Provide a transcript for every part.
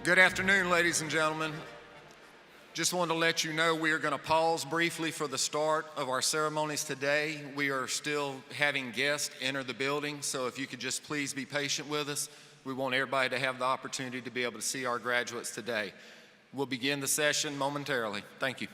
Good afternoon, ladies and gentlemen. Just wanted to let you know we are going to pause briefly for the start of our ceremonies today. We are still having guests enter the building, so if you could just please be patient with us. We want everybody to have the opportunity to be able to see our graduates today. We'll begin the session momentarily. Thank you.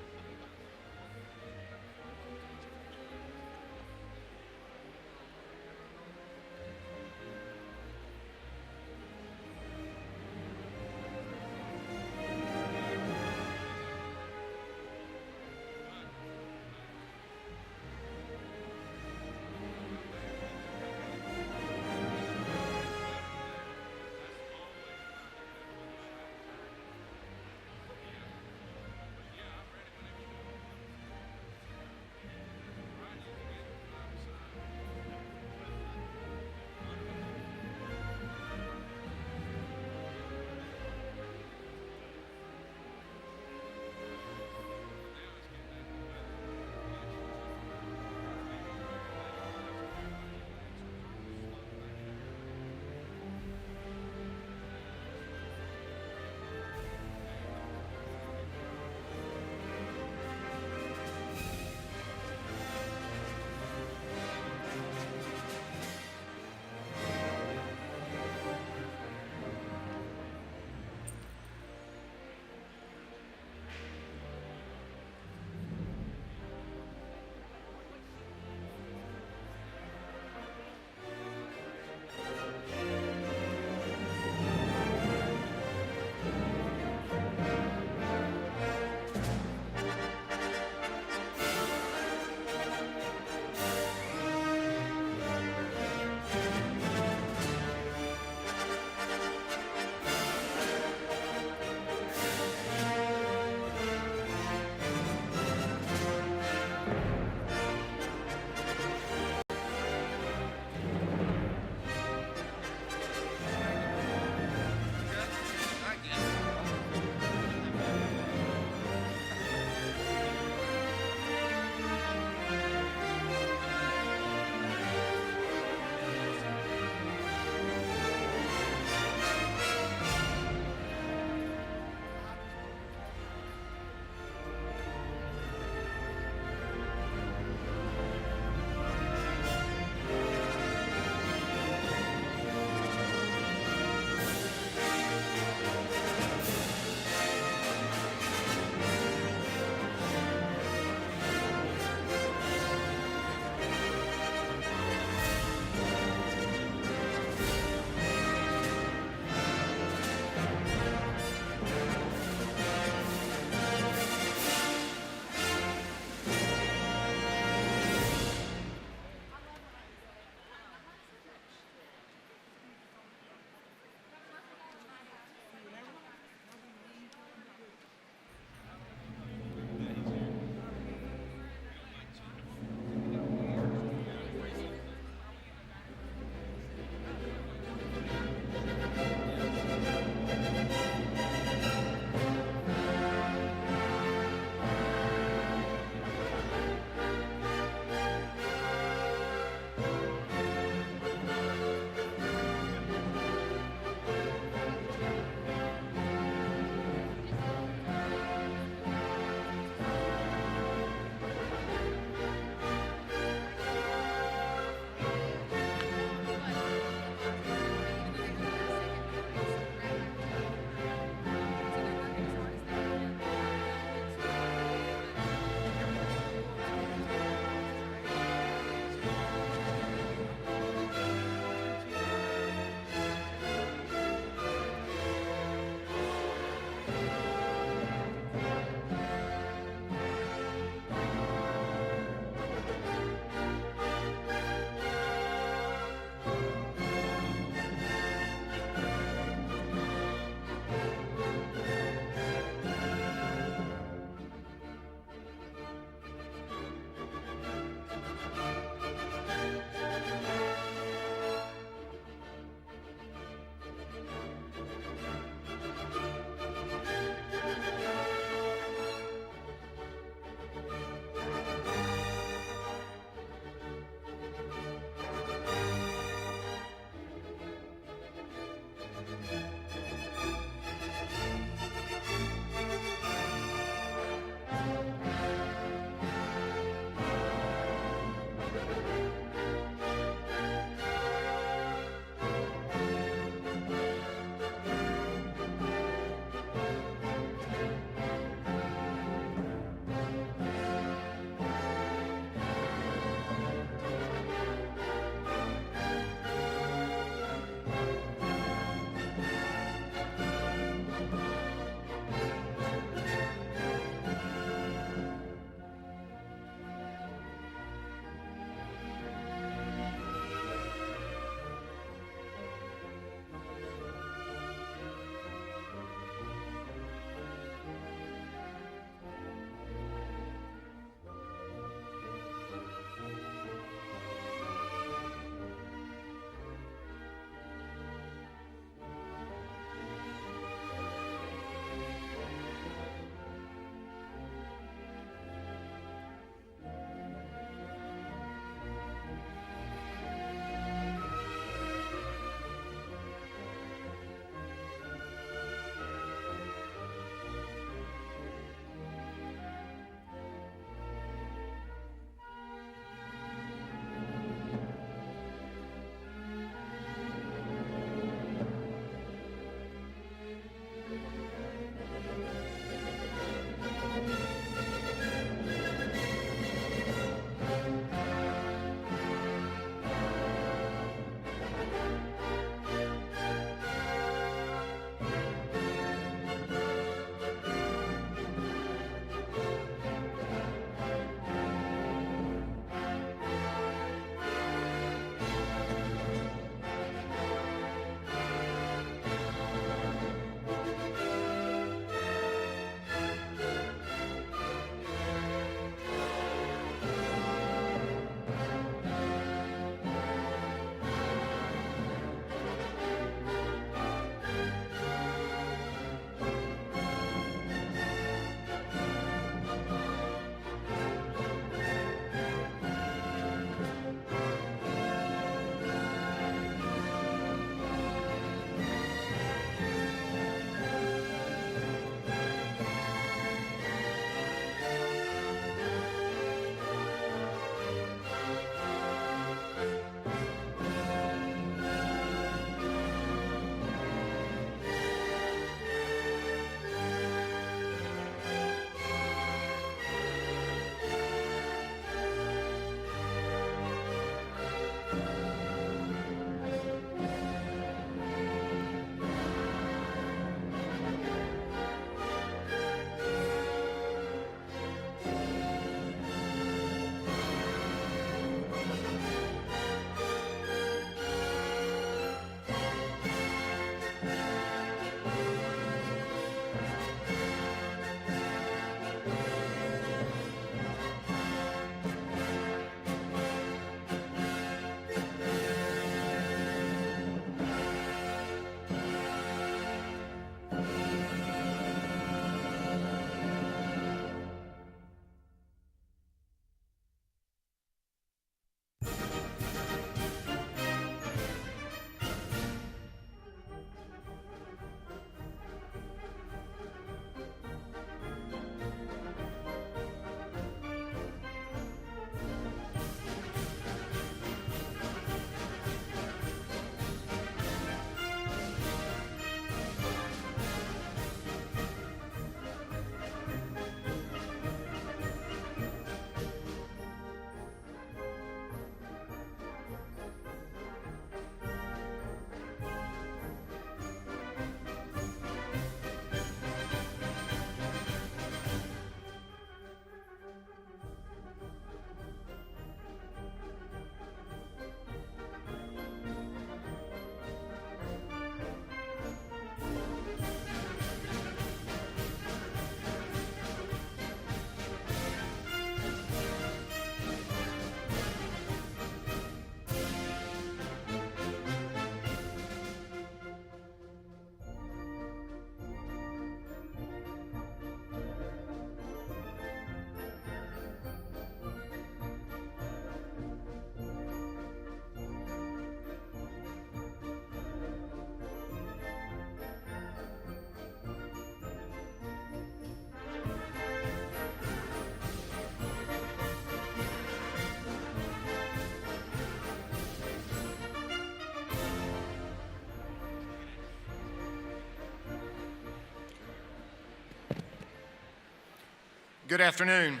Good afternoon.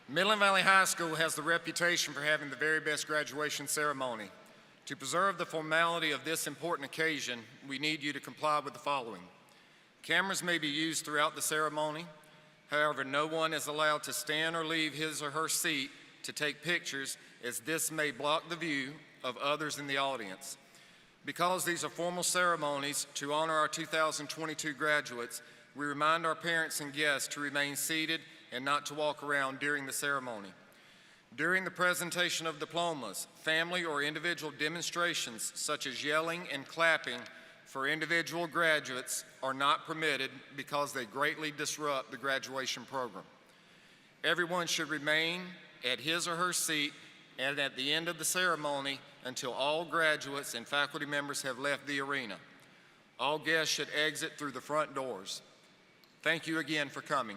Midland Valley High School has the reputation for having the very best graduation ceremony. To preserve the formality of this important occasion, we need you to comply with the following. Cameras may be used throughout the ceremony. However, no one is allowed to stand or leave his or her seat to take pictures, as this may block the view of others in the audience. Because these are formal ceremonies to honor our 2022 graduates, we remind our parents and guests to remain seated and not to walk around during the ceremony. During the presentation of diplomas, family or individual demonstrations such as yelling and clapping for individual graduates are not permitted because they greatly disrupt the graduation program. Everyone should remain at his or her seat and at the end of the ceremony until all graduates and faculty members have left the arena. All guests should exit through the front doors. Thank you again for coming.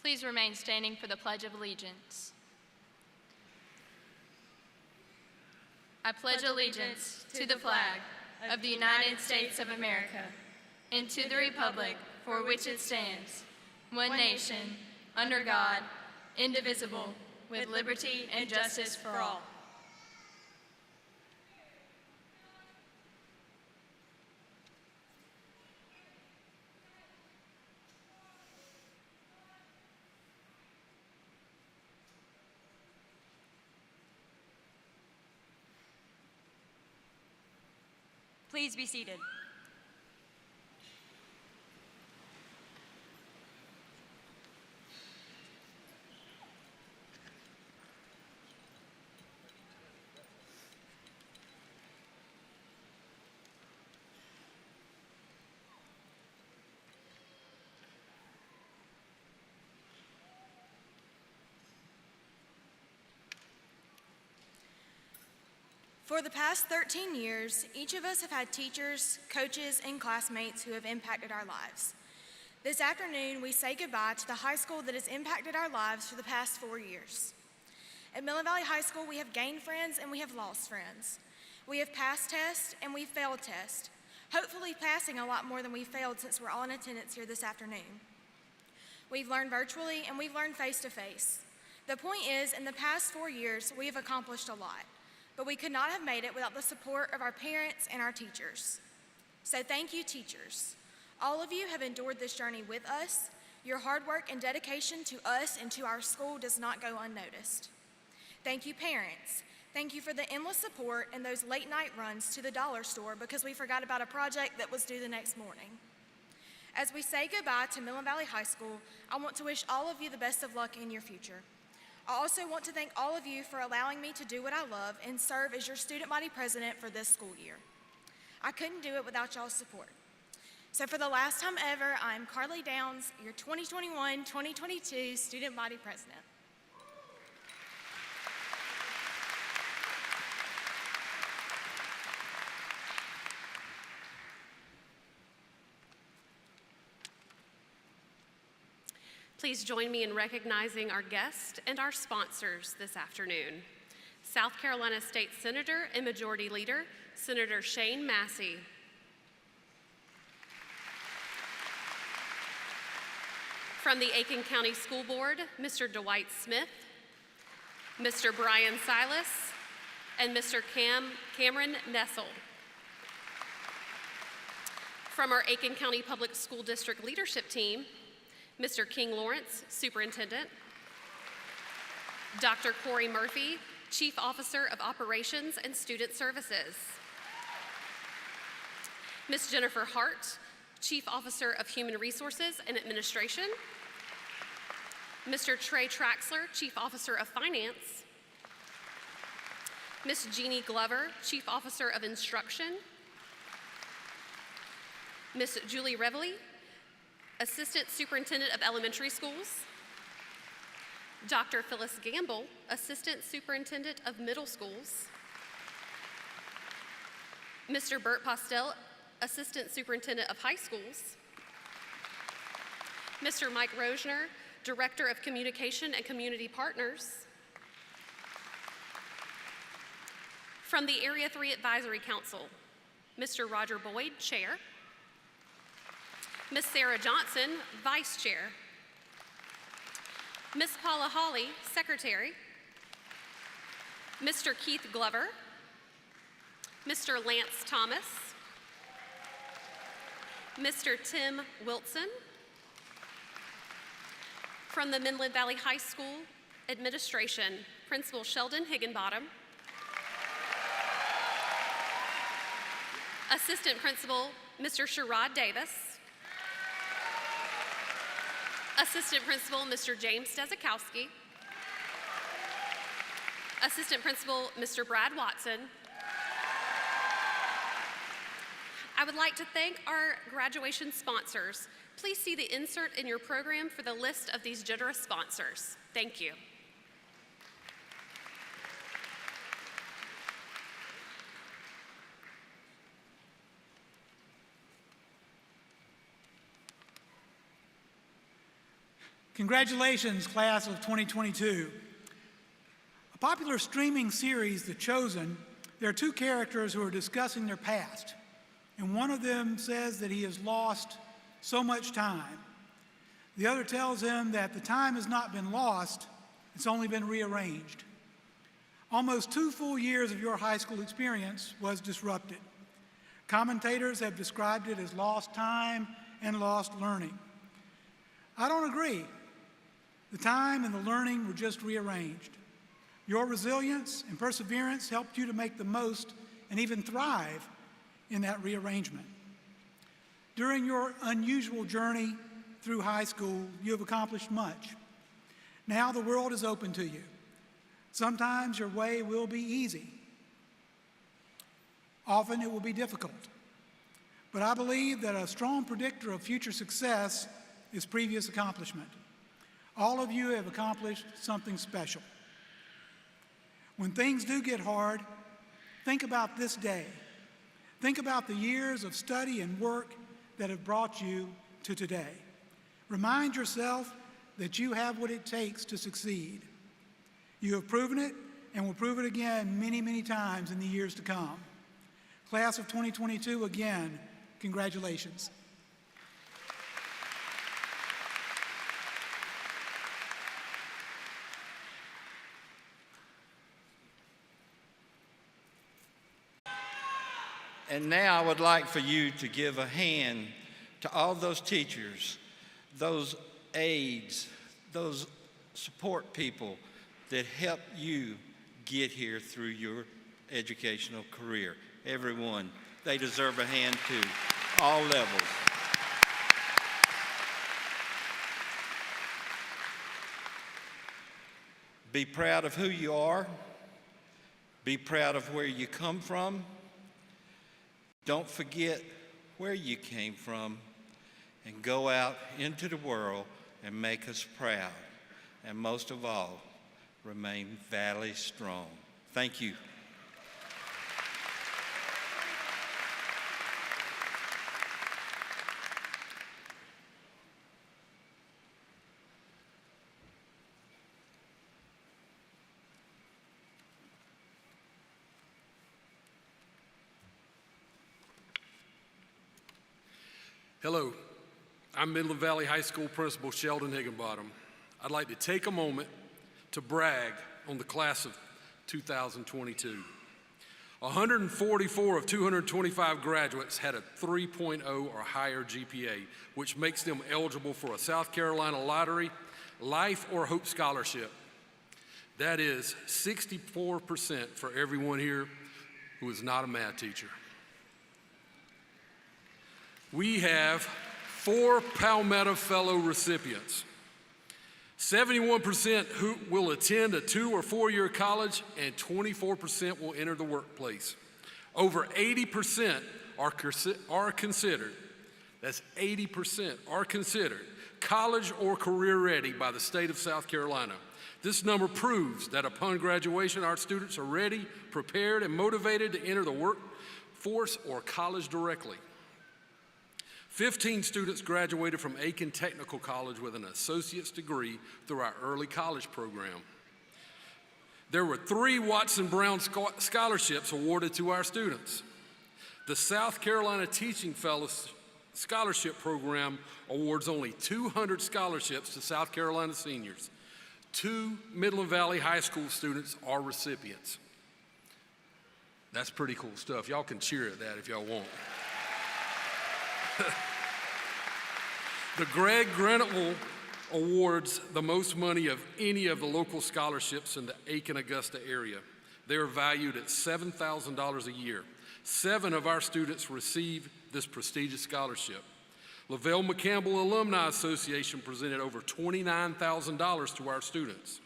Please remain standing for the Pledge of Allegiance. I pledge allegiance to the flag of the United States of America and to the republic for which it stands, one nation, under God, indivisible, with liberty and justice for all. Please be seated. For the past 13 years, each of us have had teachers, coaches, and classmates who have impacted our lives. This afternoon, we say goodbye to the high school that has impacted our lives for the past 4 years. At Midland Valley High School, we have gained friends and we have lost friends. We have passed tests and we failed tests, hopefully passing a lot more than we failed since we're all in attendance here this afternoon. We've learned virtually and we've learned face-to-face. The point is, in the past 4 years, we have accomplished a lot. But we could not have made it without the support of our parents and our teachers. So thank you, teachers. All of you have endured this journey with us. Your hard work and dedication to us and to our school does not go unnoticed. Thank you, parents. Thank you for the endless support and those late night runs to the dollar store because we forgot about a project that was due the next morning. As we say goodbye to Midland Valley High School, I want to wish all of you the best of luck in your future. I also want to thank all of you for allowing me to do what I love and serve as your student body president for this school year. I couldn't do it without y'all's support. So for the last time ever, I'm Carly Downs, your 2021-2022 student body president. Please join me in recognizing our guests and our sponsors this afternoon. South Carolina State Senator and Majority Leader, Senator Shane Massey. From the Aiken County School Board, Mr. Dwight Smith, Mr. Brian Silas, and Mr. Cameron Nessel. From our Aiken County Public School District leadership team, Mr. King Lawrence, Superintendent, Dr. Corey Murphy, Chief Officer of Operations and Student Services, Ms. Jennifer Hart, Chief Officer of Human Resources and Administration, Mr. Trey Traxler, Chief Officer of Finance, Ms. Jeannie Glover, Chief Officer of Instruction, Ms. Julie Reveley, Assistant Superintendent of Elementary Schools, Dr. Phyllis Gamble, Assistant Superintendent of Middle Schools, Mr. Bert Postel, Assistant Superintendent of High Schools, Mr. Mike Rosner, Director of Communication and Community Partners. From the Area 3 Advisory Council, Mr. Roger Boyd, Chair, Ms. Sarah Johnson, Vice Chair, Ms. Paula Hawley, Secretary, Mr. Keith Glover, Mr. Lance Thomas, Mr. Tim Wilson. From the Midland Valley High School Administration, Principal Sheldon Higginbottom, Assistant Principal, Mr. Sherrod Davis, Assistant Principal, Mr. James Dezakowski, Assistant Principal, Mr. Brad Watson. I would like to thank our graduation sponsors. Please see the insert in your program for the list of these generous sponsors. Thank you. Congratulations, class of 2022. A popular streaming series, The Chosen, there are two characters who are discussing their past, and one of them says that he has lost so much time. The other tells him that the time has not been lost, it's only been rearranged. Almost 2 full years of your high school experience was disrupted. Commentators have described it as lost time and lost learning. I don't agree. The time and the learning were just rearranged. Your resilience and perseverance helped you to make the most and even thrive in that rearrangement. During your unusual journey through high school, you have accomplished much. Now the world is open to you. Sometimes your way will be easy. Often it will be difficult. But I believe that a strong predictor of future success is previous accomplishment. All of you have accomplished something special. When things do get hard, think about this day. Think about the years of study and work that have brought you to today. Remind yourself that you have what it takes to succeed. You have proven it and will prove it again many, many times in the years to come. Class of 2022, again, congratulations. And now I would like for you to give a hand to all those teachers, those aides, those support people that help you get here through your educational career. Everyone, they deserve a hand too, all levels. Be proud of who you are. Be proud of where you come from. Don't forget where you came from, and go out into the world and make us proud. And most of all, remain Valley strong. Thank you. Hello, I'm Midland Valley High School Principal Sheldon Higginbottom. I'd like to take a moment to brag on the class of 2022. 144 of 225 graduates had a 3.0 or higher GPA, which makes them eligible for a South Carolina Lottery Life or Hope Scholarship. That is 64% for everyone here who is not a math teacher. We have 4 Palmetto Fellow recipients. 71% who will attend a 2 or 4 year college, and 24% will enter the workplace. Over 80% are considered, that's 80% are considered college or career ready by the state of South Carolina. This number proves that upon graduation, our students are ready, prepared, and motivated to enter the workforce or college directly. 15 students graduated from Aiken Technical College with an associate's degree through our early college program. There were 3 Watson Brown scholarships awarded to our students. The South Carolina Teaching Fellows Scholarship Program awards only 200 scholarships to South Carolina seniors. 2 Midland Valley High School students are recipients. That's pretty cool stuff. Y'all can cheer at that if y'all want. The Greg Graniteville awards the most money of any of the local scholarships in the Aiken-Augusta area. They are valued at $7,000 a year. 7 of our students receive this prestigious scholarship. Lavelle McCampbell Alumni Association presented over $29,000 to our students.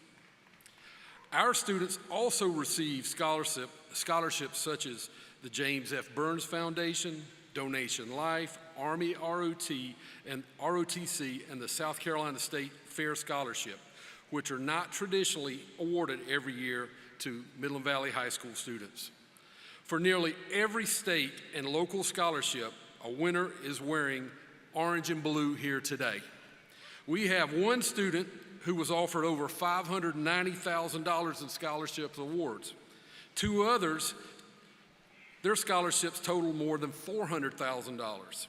Our students also receive scholarships such as the James F. Burns Foundation, Donation Life, Army ROTC, and the South Carolina State Fair Scholarship, which are not traditionally awarded every year to Midland Valley High School students. For nearly every state and local scholarship, a winner is wearing orange and blue here today. We have one student who was offered over $590,000 in scholarships awards. Two others, their scholarships total more than $400,000.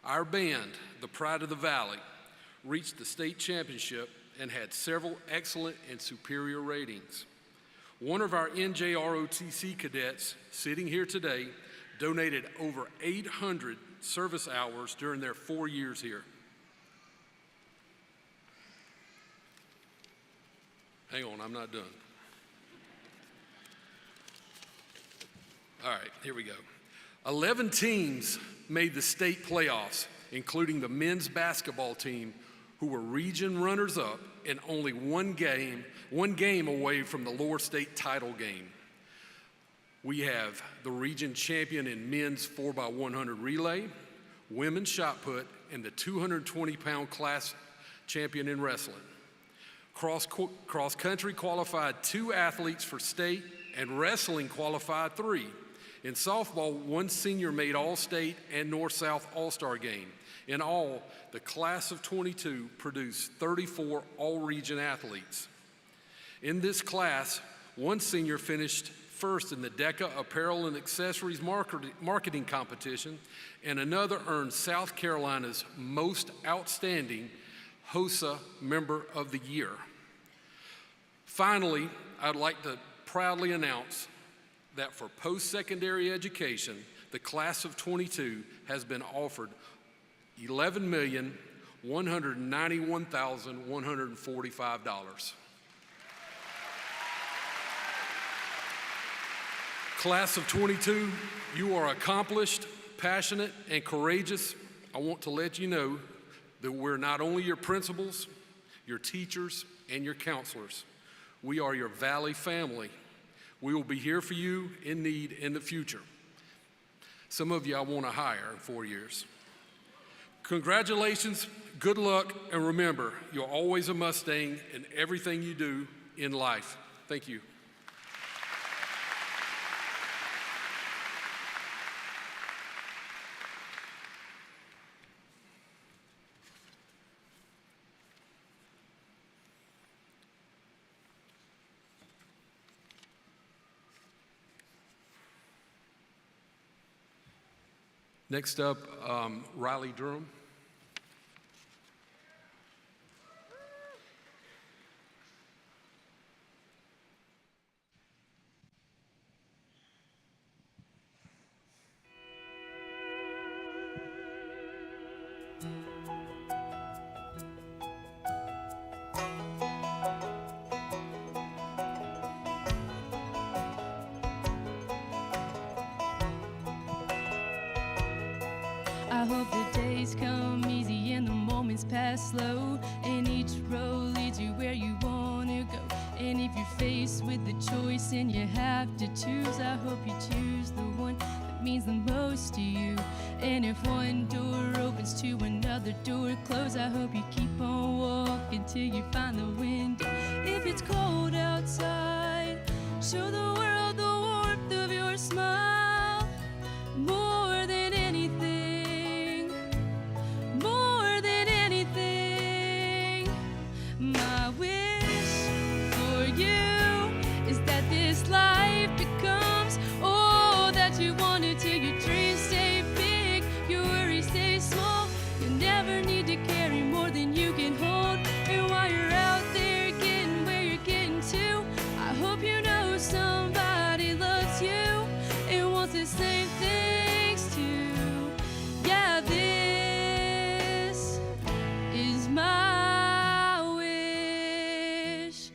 Our band, the Pride of the Valley, reached the state championship and had several excellent and superior ratings. One of our NJROTC cadets sitting here today donated over 800 service hours during their 4 years here. Hang on, I'm not done. All right, here we go. 11 teams made the state playoffs, including the men's basketball team, who were region runners-up and only one game away from the lower state title game. We have the region champion in men's 4x100 relay, women's shot put, and the 220-pound class champion in wrestling. Cross country qualified 2 athletes for state, and wrestling qualified 3. In softball, one senior made All-State and North-South All-Star game. In all, the class of 22 produced 34 all-region athletes. In this class, one senior finished first in the DECA Apparel and Accessories Marketing Competition, and another earned South Carolina's Most Outstanding HOSA Member of the Year. Finally, I'd like to proudly announce that for post-secondary education, the class of 22 has been offered $11,191,145. Class of 22, you are accomplished, passionate, and courageous. I want to let you know that we're not only your principals, your teachers, and your counselors. We are your Valley family. We will be here for you in need in the future. Some of you I want to hire in 4 years. Congratulations, good luck, and remember, you're always a Mustang in everything you do in life. Thank you. Next up, Riley Durham. I hope the days come easy and the moments pass slow, and each road leads you where you want to go. And if you're faced with the choice and you have to choose, I hope you choose the one that means the most to you. And if one door opens to another door close, I hope you keep on walking till you find the window. If it's cold outside, show the world the warmth of your smile. More than anything, more than anything, my wish for you is that this life becomes all that you wanted to. Your dreams stay big, your worries stay small. You never need to carry more than you can hold. And while you're out there getting where you're getting to, I hope you know somebody loves you and wants the same things too. Yeah, this is my wish.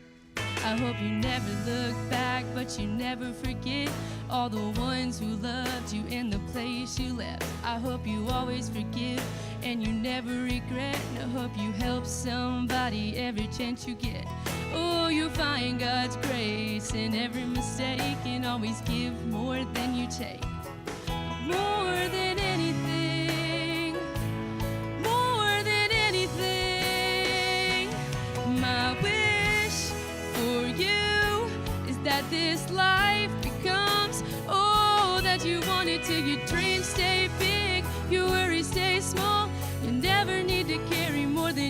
I hope you never look back, but you never forget all the ones who loved you in the place you left. I hope you always forgive and you never regret. And I hope you help somebody every chance you get. Oh, you find God's grace in every mistake and always give more than you take. More than anything, more than anything, my wish for you is that this life becomes all that you wanted to. Your dreams stay big, your worries stay small. You never need to carry more than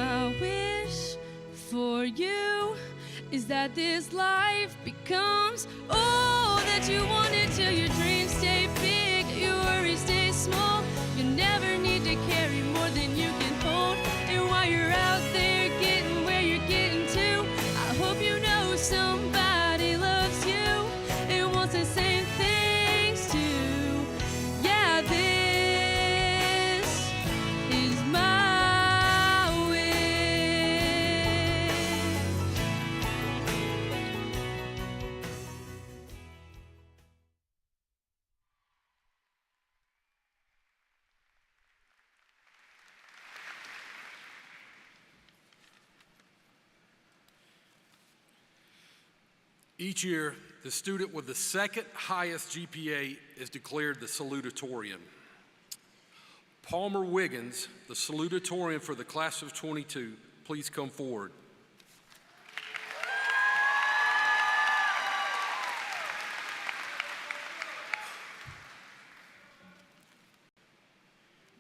my wish for you is that this life becomes all that you wanted till your dreams stay big, your worries stay small. You never need to carry more than you can hold. And while you're out there getting where you're getting to, I hope you know somebody loves you and wants the same things too. Yeah, this is my wish. Each year, the student with the second highest GPA is declared the Salutatorian. Palmer Wiggins, the Salutatorian for the class of 22, please come forward.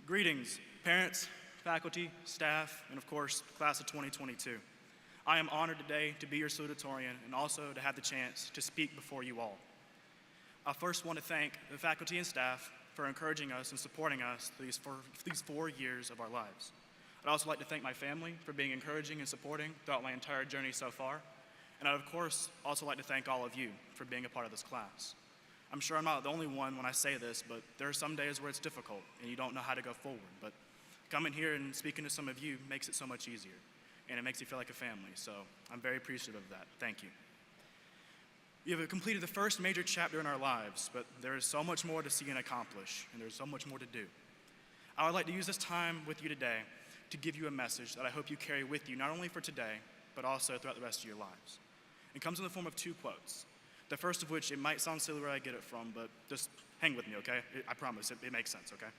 Greetings, parents, faculty, staff, and of course, class of 2022. I am honored today to be your salutatorian and also to have the chance to speak before you all. I first want to thank the faculty and staff for encouraging us and supporting us these 4 years of our lives. I'd also like to thank my family for being encouraging and supporting throughout my entire journey so far. And I'd of course also like to thank all of you for being a part of this class. I'm sure I'm not the only one when I say this, but there are some days where it's difficult and you don't know how to go forward. But coming here and speaking to some of you makes it so much easier. And it makes you feel like a family, so I'm very appreciative of that. Thank you. You have completed the first major chapter in our lives, but there is so much more to see and accomplish, and there's so much more to do. I would like to use this time with you today to give you a message that I hope you carry with you, not only for today, but also throughout the rest of your lives. It comes in the form of 2 quotes. The first of which, it might sound silly where I get it from, but just hang with me, okay? I promise, it makes sense, okay?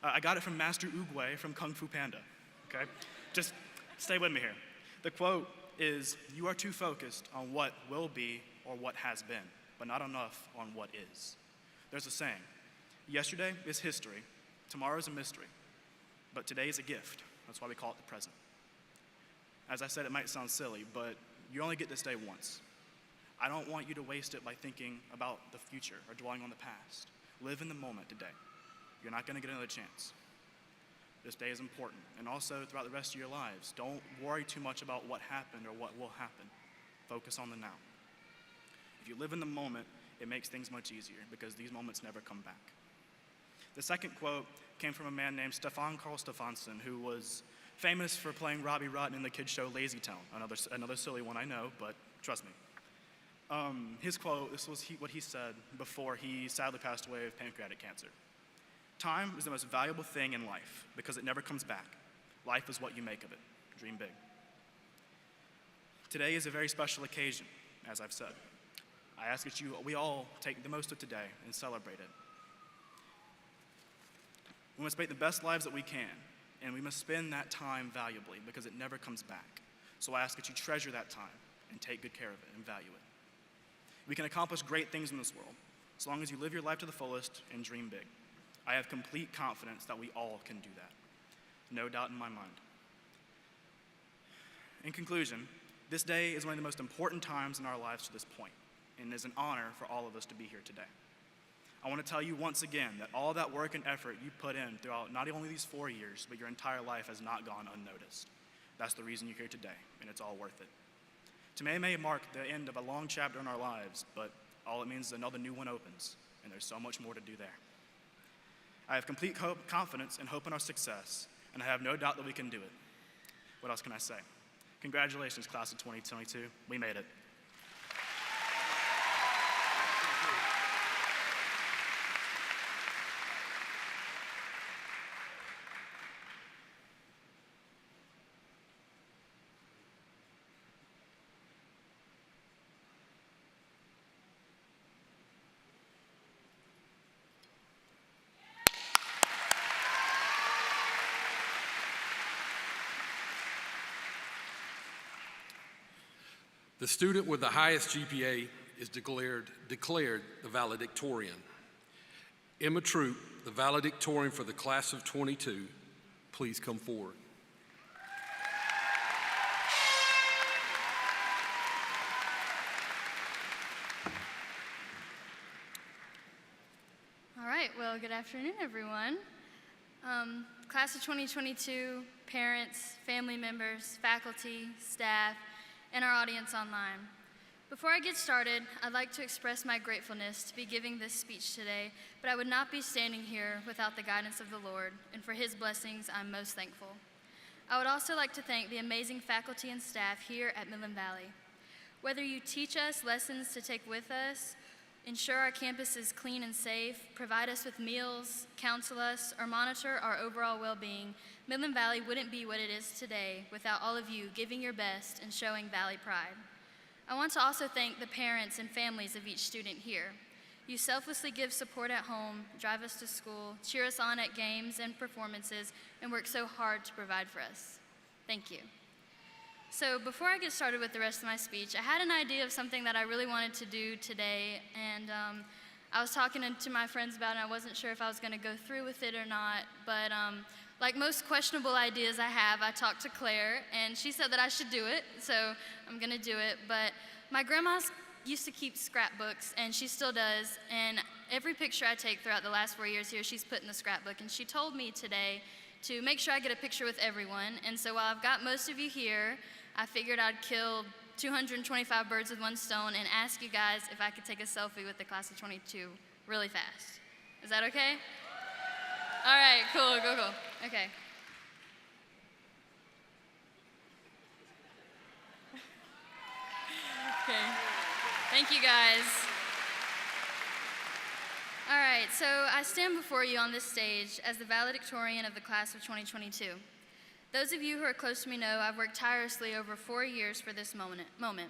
I got it from Master Oogway from Kung Fu Panda, okay? Just stay with me here. The quote is, "You are too focused on what will be or what has been, but not enough on what is." There's a saying, yesterday is history, tomorrow is a mystery, but today is a gift. That's why we call it the present. As I said, it might sound silly, but you only get this day once. I don't want you to waste it by thinking about the future or dwelling on the past. Live in the moment today. You're not going to get another chance. This day is important, and also throughout the rest of your lives. Don't worry too much about what happened or what will happen. Focus on the now. If you live in the moment, it makes things much easier because these moments never come back. The second quote came from a man named Stefan Karl Stefansson, who was famous for playing Robbie Rotten in the kids show Lazy Town. Another silly one, I know, but trust me. His quote, this was what he said before he sadly passed away of pancreatic cancer. "Time is the most valuable thing in life because it never comes back. Life is what you make of it. Dream big." Today is a very special occasion, as I've said. I ask that we all take the most of today and celebrate it. We must make the best lives that we can, and we must spend that time valuably because it never comes back. So I ask that you treasure that time and take good care of it and value it. We can accomplish great things in this world as long as you live your life to the fullest and dream big. I have complete confidence that we all can do that. No doubt in my mind. In conclusion, this day is one of the most important times in our lives to this point, and it is an honor for all of us to be here today. I want to tell you once again that all that work and effort you put in throughout not only these 4 years, but your entire life has not gone unnoticed. That's the reason you're here today, and it's all worth it. Today may mark the end of a long chapter in our lives, but all it means is another new one opens, and there's so much more to do there. I have complete confidence and hope in our success, and I have no doubt that we can do it. What else can I say? Congratulations, class of 2022. We made it. The student with the highest GPA is declared the valedictorian. Emma Troop, the valedictorian for the class of 22, please come forward. well, good afternoon, everyone. Class of 2022, parents, family members, faculty, staff, and our audience online. Before I get started, I'd like to express my gratefulness to be giving this speech today, but I would not be standing here without the guidance of the Lord, and for His blessings, I'm most thankful. I would also like to thank the amazing faculty and staff here at Midland Valley. Whether you teach us lessons to take with us, ensure our campus is clean and safe, provide us with meals, counsel us, or monitor our overall well-being, Midland Valley wouldn't be what it is today without all of you giving your best and showing Valley pride. I want to also thank the parents and families of each student here. You selflessly give support at home, drive us to school, cheer us on at games and performances, and work so hard to provide for us. Thank you. So before I get started with the rest of my speech, I had an idea of something that I really wanted to do today, and I was talking to my friends about it, and I wasn't sure if I was going to go through with it or not, but like most questionable ideas I have, I talked to Claire, and she said that I should do it, so I'm going to do it. But my grandma used to keep scrapbooks, and she still does, and every picture I take throughout the last 4 years here, she's put in the scrapbook, and she told me today to make sure I get a picture with everyone, and so while I've got most of you here, I figured I'd kill 225 birds with one stone and ask you guys if I could take a selfie with the class of 22 really fast. Is that okay? All right, cool. Okay. Okay. Thank you, guys. All right, so I stand before you on this stage as the valedictorian of the class of 2022. Those of you who are close to me know I've worked tirelessly over 4 years for this moment.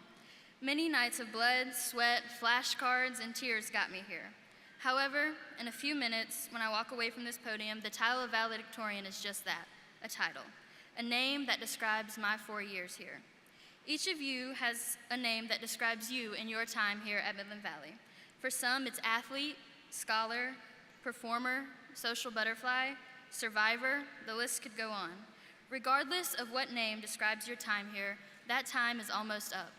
Many nights of blood, sweat, flashcards, and tears got me here. However, in a few minutes, when I walk away from this podium, the title of valedictorian is just that, a title, a name that describes my 4 years here. Each of you has a name that describes you in your time here at Midland Valley. For some, it's athlete, scholar, performer, social butterfly, survivor, the list could go on. Regardless of what name describes your time here, that time is almost up.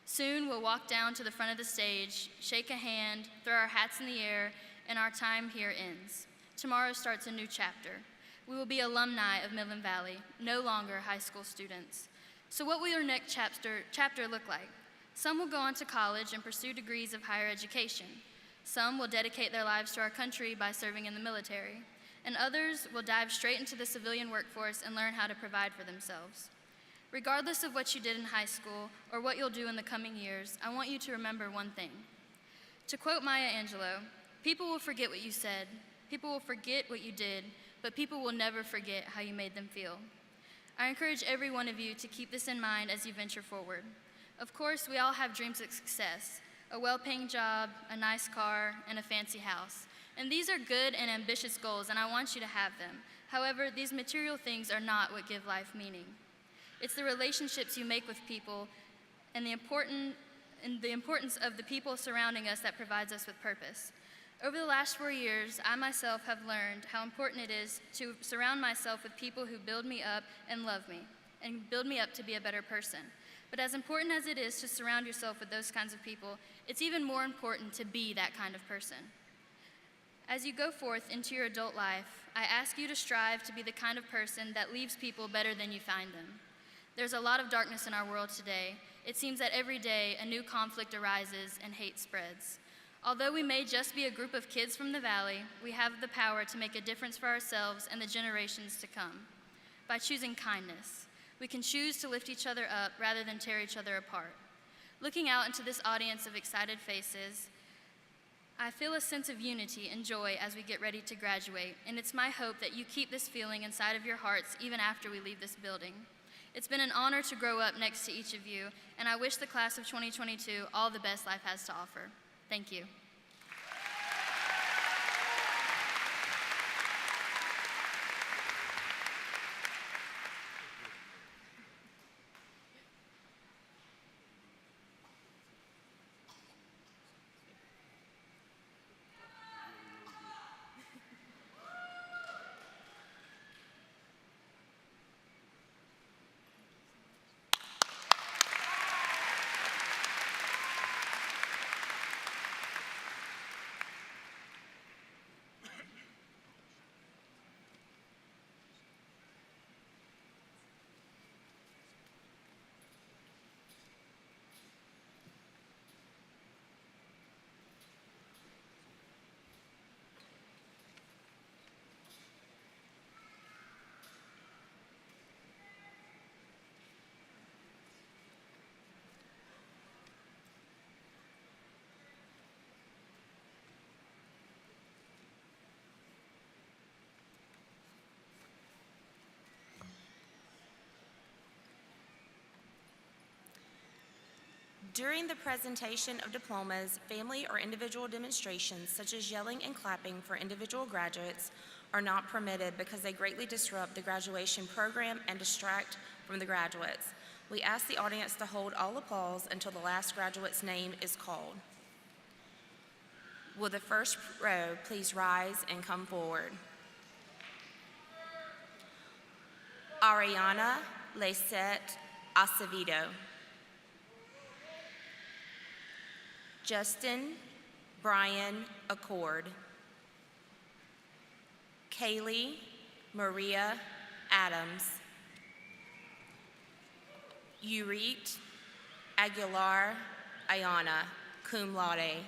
Soon we'll walk down to the front of the stage, shake a hand, throw our hats in the air, and our time here ends. Tomorrow starts a new chapter. We will be alumni of Midland Valley, no longer high school students. So what will your next chapter look like? Some will go on to college and pursue degrees of higher education. Some will dedicate their lives to our country by serving in the military. And others will dive straight into the civilian workforce and learn how to provide for themselves. Regardless of what you did in high school or what you'll do in the coming years, I want you to remember one thing. To quote Maya Angelou, people will forget what you said, people will forget what you did, but people will never forget how you made them feel. I encourage every one of you to keep this in mind as you venture forward. Of course, we all have dreams of success, a well-paying job, a nice car, and a fancy house. And these are good and ambitious goals, and I want you to have them. However, these material things are not what give life meaning. It's the relationships you make with people and the importance of the people surrounding us that provides us with purpose. Over the last 4 years, I myself have learned how important it is to surround myself with people who build me up and love me, and build me up to be a better person. But as important as it is to surround yourself with those kinds of people, it's even more important to be that kind of person. As you go forth into your adult life, I ask you to strive to be the kind of person that leaves people better than you find them. There's a lot of darkness in our world today. It seems that every day a new conflict arises and hate spreads. Although we may just be a group of kids from the Valley, we have the power to make a difference for ourselves and the generations to come. By choosing kindness, we can choose to lift each other up rather than tear each other apart. Looking out into this audience of excited faces, I feel a sense of unity and joy as we get ready to graduate, and it's my hope that you keep this feeling inside of your hearts even after we leave this building. It's been an honor to grow up next to each of you, and I wish the class of 2022 all the best life has to offer. Thank you. During the presentation of diplomas, family or individual demonstrations, such as yelling and clapping for individual graduates, are not permitted because they greatly disrupt the graduation program and distract from the graduates. We ask the audience to hold all applause until the last graduate's name is called. Will the first row please rise and come forward? Ariana Lacette Acevedo. Justin Brian Accord. Kaylee Maria Adams. Yurit Aguilar Ayana, cum laude.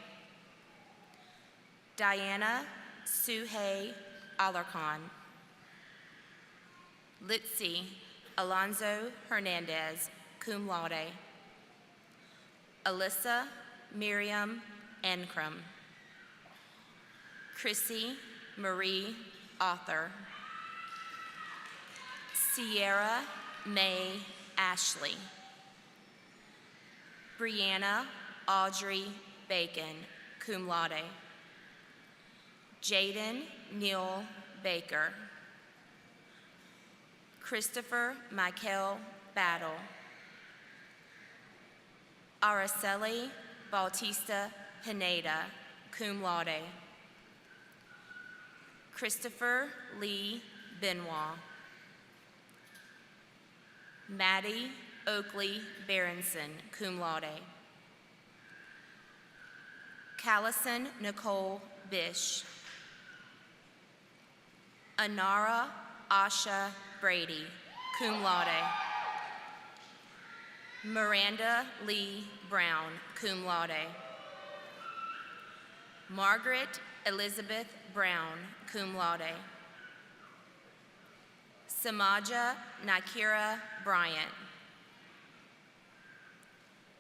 Diana Suhey Alarcon. Litzy Alonzo Hernandez, cum laude. Alyssa Miriam Ancrum. Chrissy Marie Author. Sierra May Ashley. Brianna Audrey Bacon, cum laude. Jaden Neil Baker. Christopher Michael Battle. Araceli Bautista Pineda, cum laude. Christopher Lee Benoit. Maddie Oakley Berenson, cum laude. Callison Nicole Bish. Anara Asha Brady, cum laude. Miranda Lee Brown, cum laude. Margaret Elizabeth Brown, cum laude. Samaja Nakira Bryant.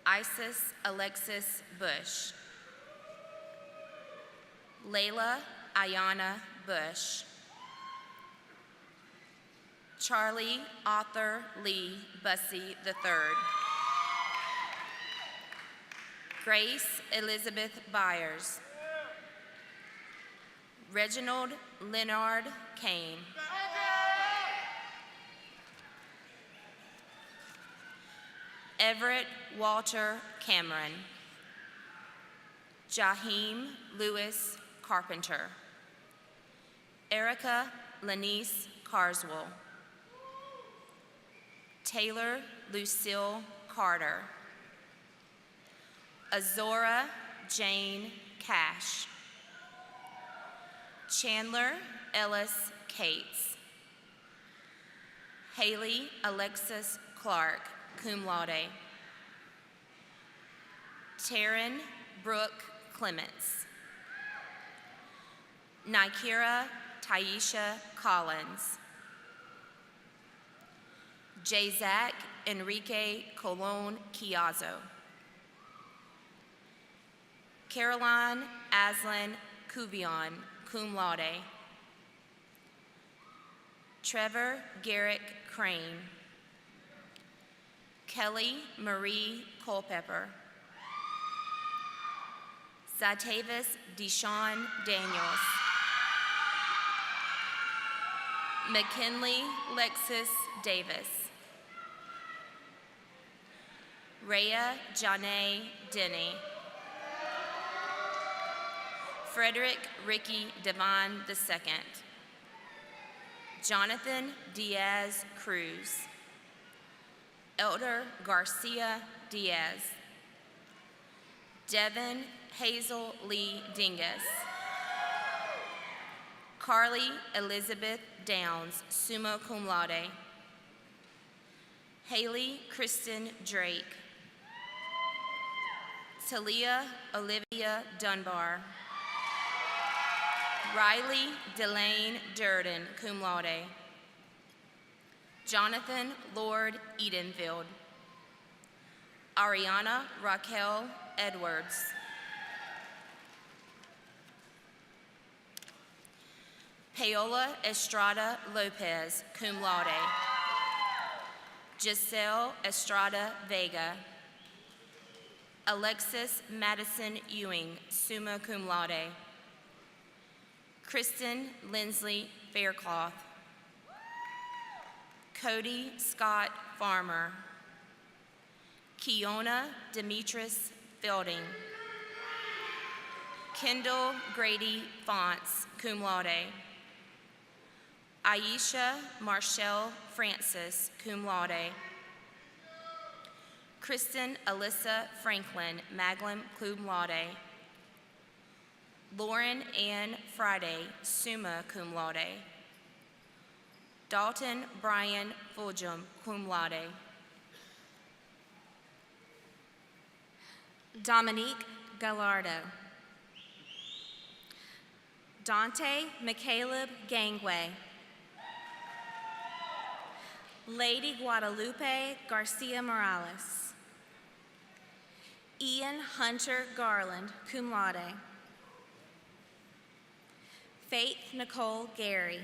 Isis Alexis Bush. Layla Ayana Bush. Charlie Arthur Lee Bussey III. Grace Elizabeth Byers. Reginald Leonard Kane. Everett Walter Cameron. Jaheim Lewis Carpenter. Erica Lanice Carswell. Taylor Lucille Carter. Azora Jane Cash. Chandler Ellis Cates. Haley Alexis Clark, cum laude. Taryn Brooke Clements. Nikira Taisha Collins. Jazak Enrique Colon Chiazzo. Caroline Aslan Cuvion, cum laude. Trevor Garrick Crane. Kelly Marie Culpepper. Zatavis Deshawn Daniels. McKinley Lexis Davis. Rhea Janae Denny. Frederick Ricky Devon II. Jonathan Diaz Cruz. Elder Garcia Diaz. Devin Hazel Lee Dingus. Carly Elizabeth Downs, summa cum laude. Haley Kristen Drake. Talia Olivia Dunbar. Riley Delane Durden, cum laude. Jonathan Lord Edenfield. Ariana Raquel Edwards. Paola Estrada Lopez, cum laude. Giselle Estrada Vega. Alexis Madison Ewing, summa cum laude. Kristen Lindsley Faircloth. Cody Scott Farmer. Kiona Demetris Fielding. Kendall Grady Fonts, cum laude. Aisha Marshall Francis, cum laude. Kristen Alyssa Franklin, magna cum laude. Lauren Ann Friday, summa cum laude. Dalton Brian Fulgham, cum laude. Dominique Gallardo. Dante McCaleb Gangway. Lady Guadalupe Garcia Morales. Ian Hunter Garland, cum laude. Faith Nicole Gary.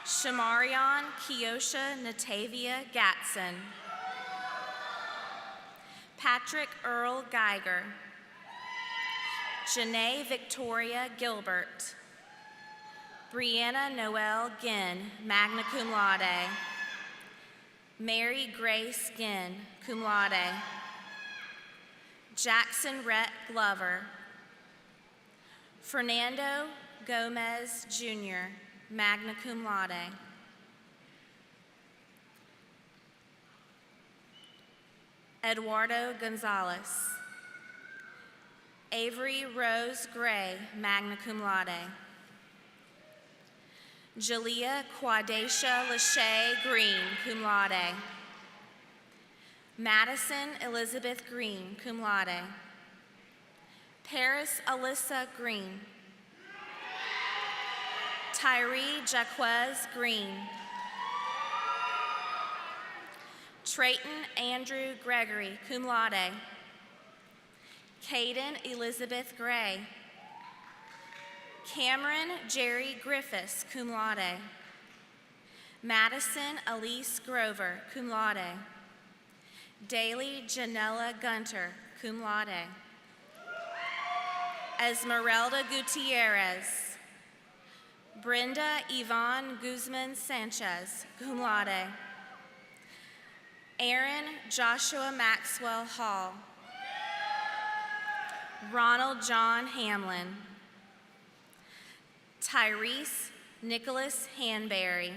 Shamarion Kiosha Natavia Gatson. Patrick Earl Geiger. Janae Victoria Gilbert. Brianna Noel Ginn, magna cum laude. Mary Grace Ginn, cum laude. Jackson Rhett Glover. Fernando Gomez Jr., magna cum laude. Eduardo Gonzalez. Avery Rose Gray, magna cum laude. Jalea Quadacia Lachey Green, cum laude. Madison Elizabeth Green, cum laude. Paris Alyssa Green. Tyree Jaquez Green. Trayton Andrew Gregory, cum laude. Caden Elizabeth Gray. Cameron Jerry Griffiths, cum laude. Madison Elise Grover, cum laude. Daly Janella Gunter, cum laude. Esmeralda Gutierrez. Brenda Yvonne Guzman Sanchez, cum laude. Aaron Joshua Maxwell Hall. Ronald John Hamlin. Tyrese Nicholas Hanberry.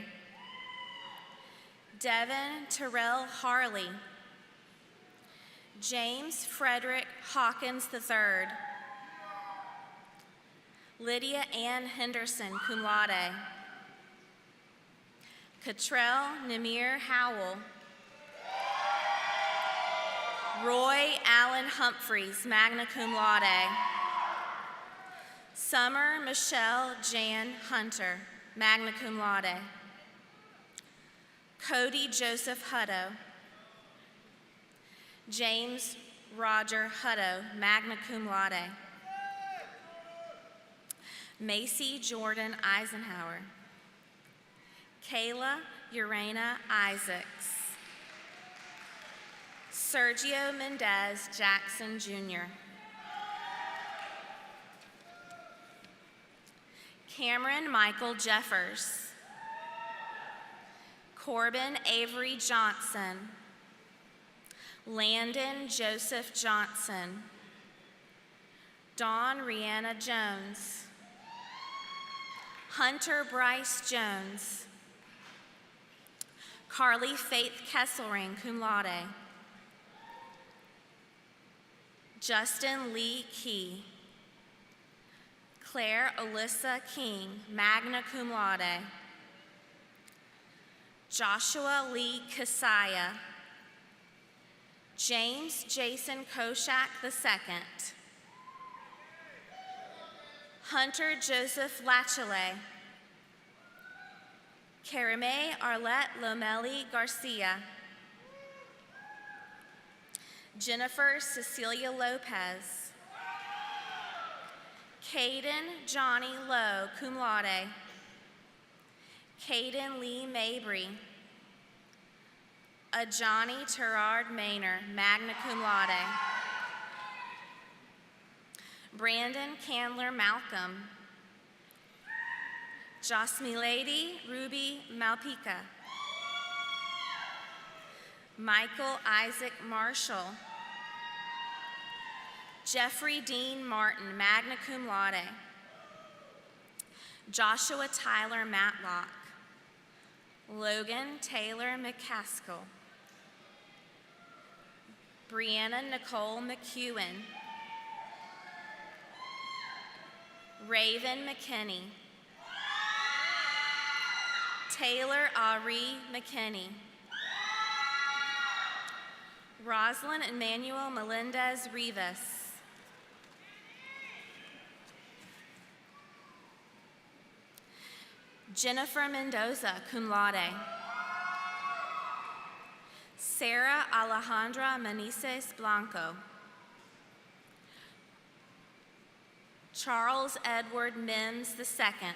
Devin Terrell Harley. James Frederick Hawkins III. Lydia Ann Henderson, cum laude. Cottrell Namir Howell. Roy Allen Humphreys, magna cum laude. Summer Michelle Jan Hunter, magna cum laude. Cody Joseph Hutto. James Roger Hutto, magna cum laude. Macy Jordan Eisenhower. Kayla Urena Isaacs. Sergio Mendez Jackson Jr. Cameron Michael Jeffers. Corbin Avery Johnson. Landon Joseph Johnson. Dawn Rihanna Jones. Hunter Bryce Jones. Carly Faith Kesselring, cum laude. Justin Lee Key. Claire Alyssa King, magna cum laude. Joshua Lee Kasaya. James Jason Koshak II. Hunter Joseph Lachelet. Karime Arlette Lomeli Garcia. Jennifer Cecilia Lopez. Caden Johnny Lowe, cum laude. Caden Lee Mabry. Ajani Terard Maynor, magna cum laude. Brandon Candler Malcolm. Josmilady Ruby Malpica. Michael Isaac Marshall. Jeffrey Dean Martin, magna cum laude. Joshua Tyler Matlock. Logan Taylor McCaskill. Brianna Nicole McEwen. Raven McKinney. Taylor Ari McKinney. Rosalind Emmanuel Melendez Rivas. Jennifer Mendoza, cum laude. Sarah Alejandra Manises Blanco. Charles Edward Mims II.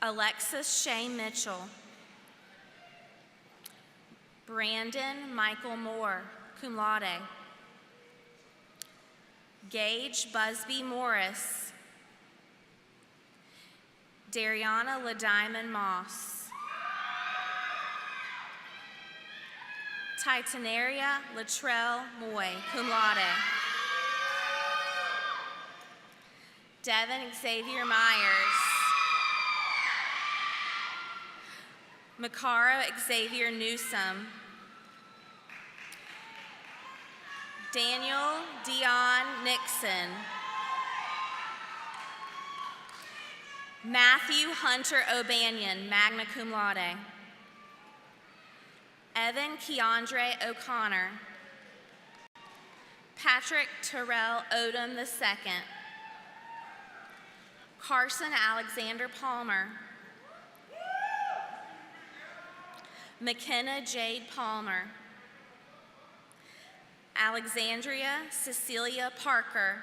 Alexis Shea Mitchell. Brandon Michael Moore, cum laude. Gage Busby Morris. Dariana LaDiamond Moss. Titanaria Latrell Moy, cum laude. Devin Xavier Myers. Makara Xavier Newsom. Daniel Dion Nixon. Matthew Hunter O'Banion, magna cum laude. Evan Keandre O'Connor. Patrick Terrell Odom II. Carson Alexander Palmer. McKenna Jade Palmer. Alexandria Cecilia Parker.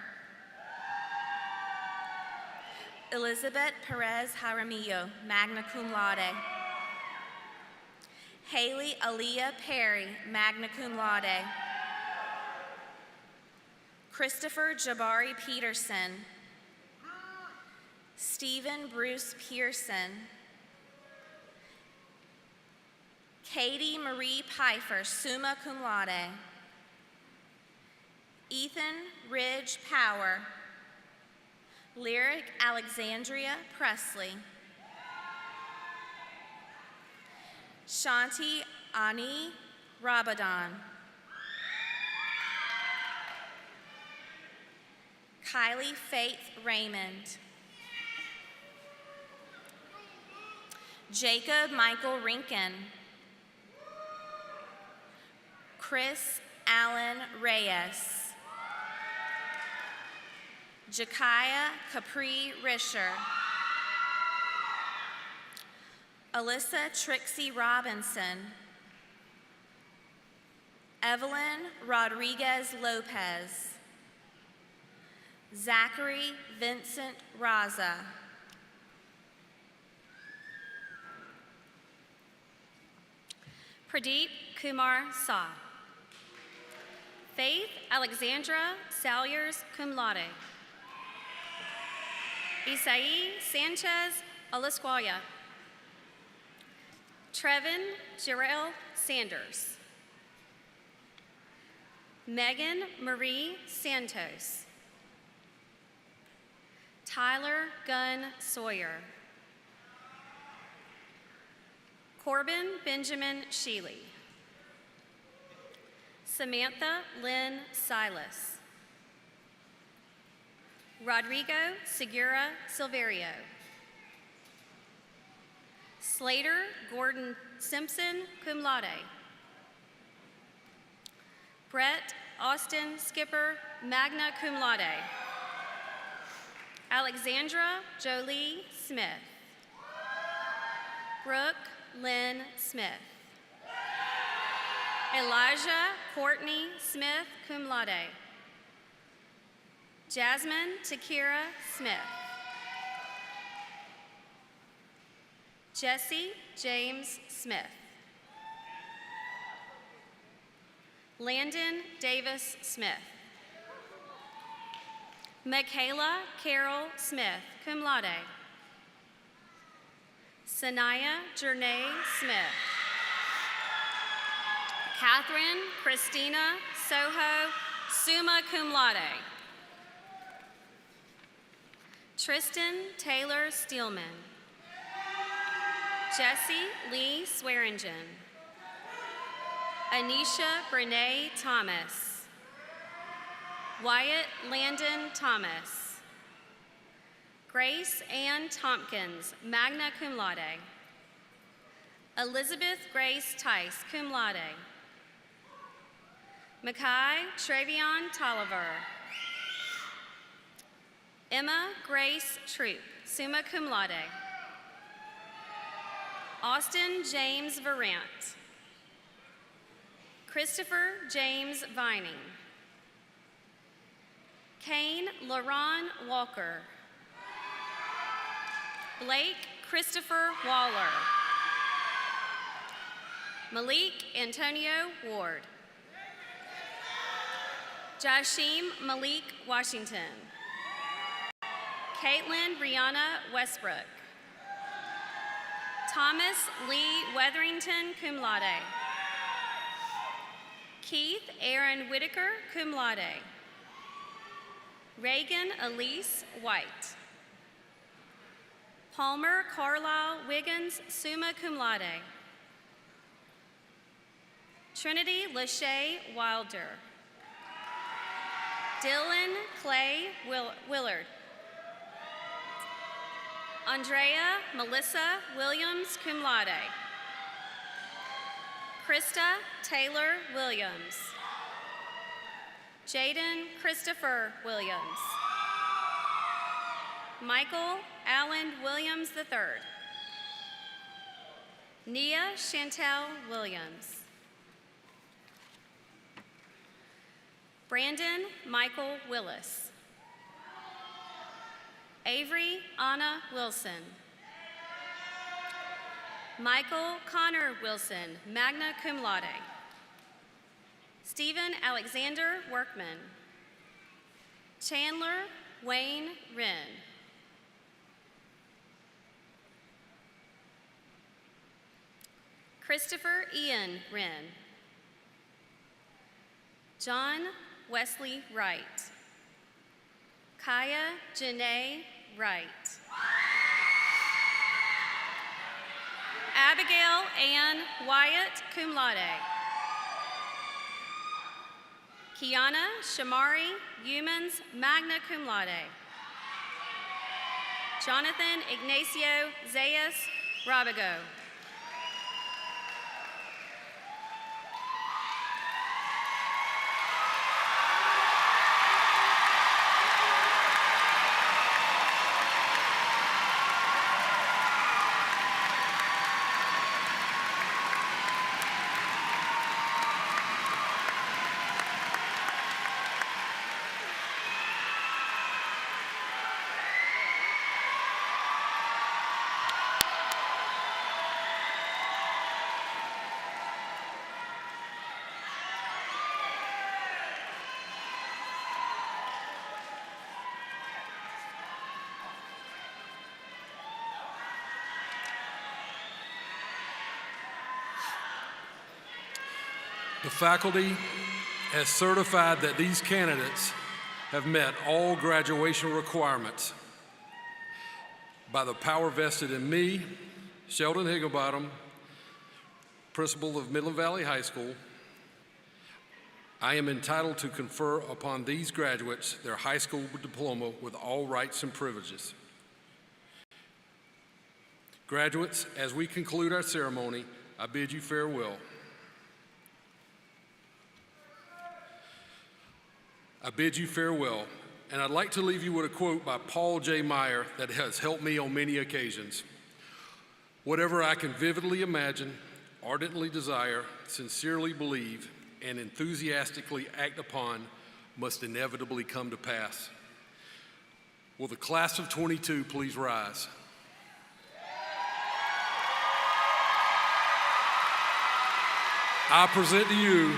Elizabeth Perez Jaramillo, magna cum laude. Haley Aaliyah Perry, magna cum laude. Christopher Jabari Peterson. Stephen Bruce Pearson. Katie Marie Pfeiffer, summa cum laude. Ethan Ridge Power. Lyric Alexandria Presley. Shanti Ani Rabadon. Kylie Faith Raymond. Jacob Michael Rinkin. Chris Allen Reyes. Jakaya Capri Risher. Alyssa Trixie Robinson. Evelyn Rodriguez Lopez. Zachary Vincent Raza. Pradeep Kumar Saw. Faith Alexandra Salyers, cum laude. Isai Sanchez Alasquaya. Trevin Jarrell Sanders. Megan Marie Santos. Tyler Gunn Sawyer. Corbin Benjamin Sheely. Samantha Lynn Silas. Rodrigo Segura Silverio. Slater Gordon Simpson, cum laude. Brett Austin Skipper, magna cum laude. Alexandra Jolie Smith. Brooke Lynn Smith. Elijah Courtney Smith, cum laude. Jasmine Takira Smith. Jesse James Smith. Landon Davis Smith. Michaela Carol Smith, cum laude. Sanaya Jernay Smith. Catherine Christina Soho, summa cum laude. Tristan Taylor Steelman. Jesse Lee Swearingen. Anisha Brene Thomas. Wyatt Landon Thomas. Grace Ann Tompkins, magna cum laude. Elizabeth Grace Tice, cum laude. Mackay Travion Tolliver. Emma Grace Troop, summa cum laude. Austin James Varant. Christopher James Vining. Kane LaRon Walker. Blake Christopher Waller. Malik Antonio Ward. Jashim Malik Washington. Caitlin Brianna Westbrook. Thomas Lee Weatherington, cum laude. Keith Aaron Whitaker, cum laude. Reagan Elise White. Palmer Carlisle Wiggins, summa cum laude. Trinity Lachey Wilder. Dylan Clay Willard. Andrea Melissa Williams, cum laude. Krista Taylor Williams. Jaden Christopher Williams. Michael Allen Williams III. Nia Chantel Williams. Brandon Michael Willis. Avery Anna Wilson. Michael Connor Wilson, magna cum laude. Stephen Alexander Workman. Chandler Wayne Wren. Christopher Ian Wren. John Wesley Wright. Kaya Janae Wright. Abigail Ann Wyatt, cum laude. Kiana Shamari Humans, magna cum laude. Jonathan Ignacio Zayas Rabigo. The faculty has certified that these candidates have met all graduation requirements. By the power vested in me, Sheldon Higginbottom, principal of Midland Valley High School, I am entitled to confer upon these graduates their high school diploma with all rights and privileges. Graduates, as we conclude our ceremony, I bid you farewell. I bid you farewell, and I'd like to leave you with a quote by Paul J. Meyer that has helped me on many occasions. Whatever I can vividly imagine, ardently desire, sincerely believe, and enthusiastically act upon must inevitably come to pass. Will the class of 22 please rise? I present to you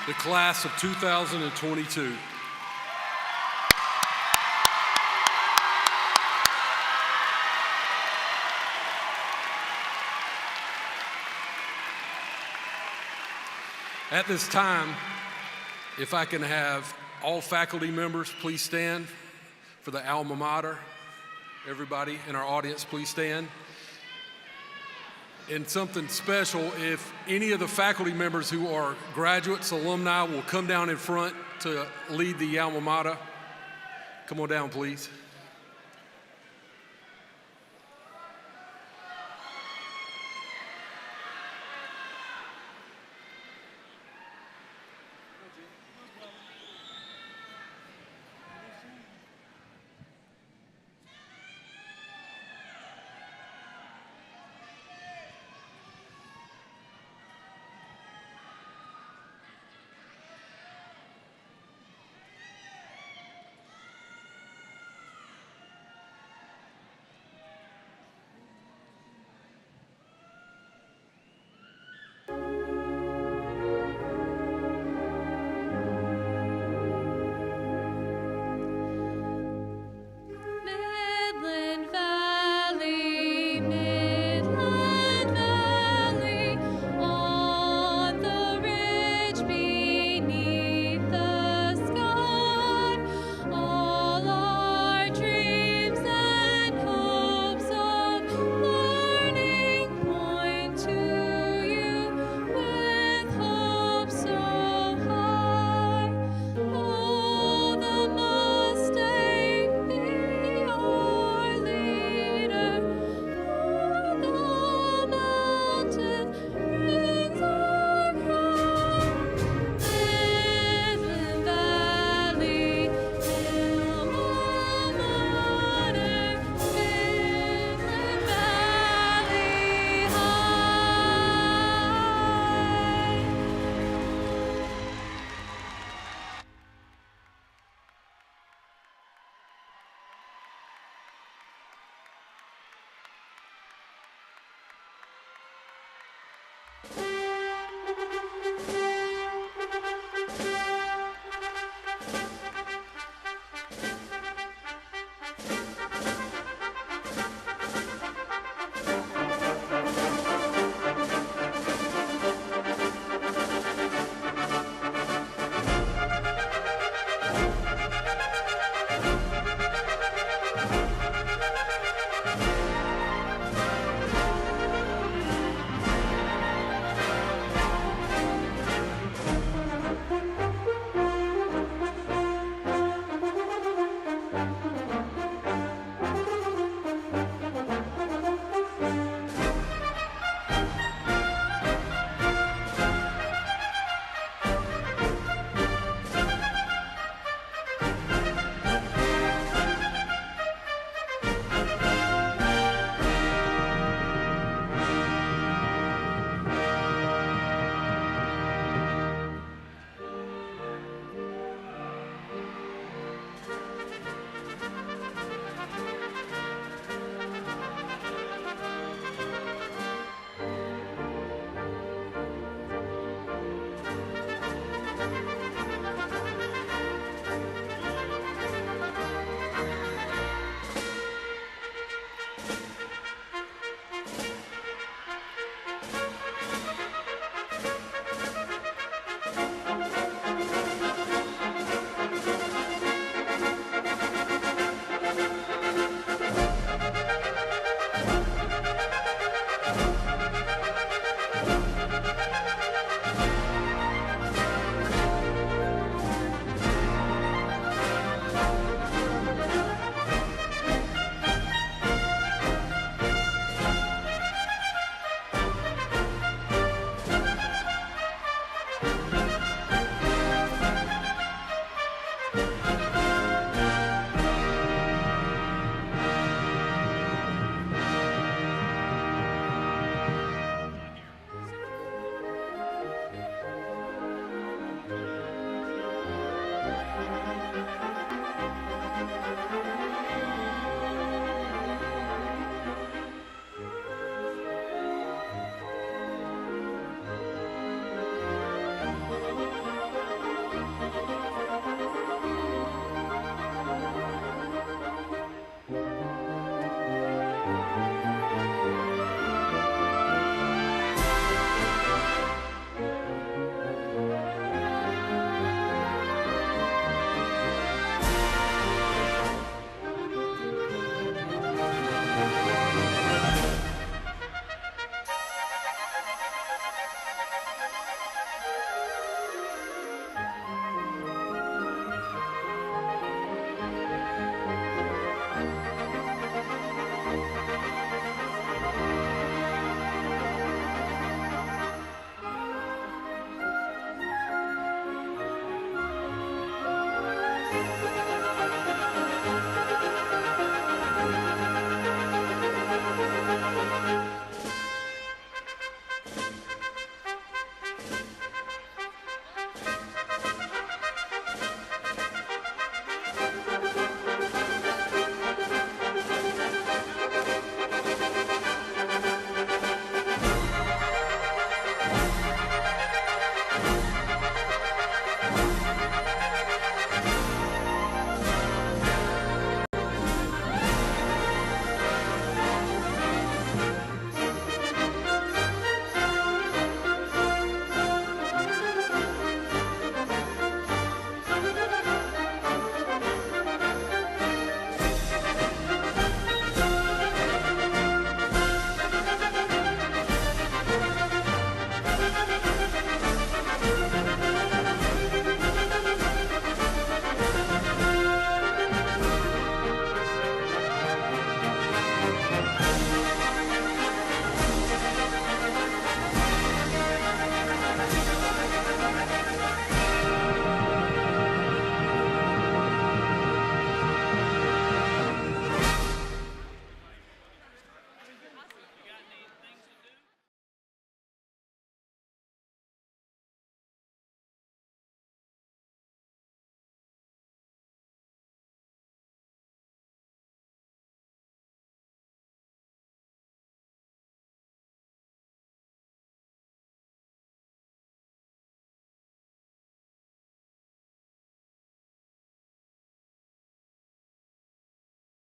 the class of 2022. At this time, if I can have all faculty members please stand for the alma mater. Everybody in our audience, please stand. And something special, if any of the faculty members who are graduates, alumni, will come down in front to lead the alma mater. Come on down, please.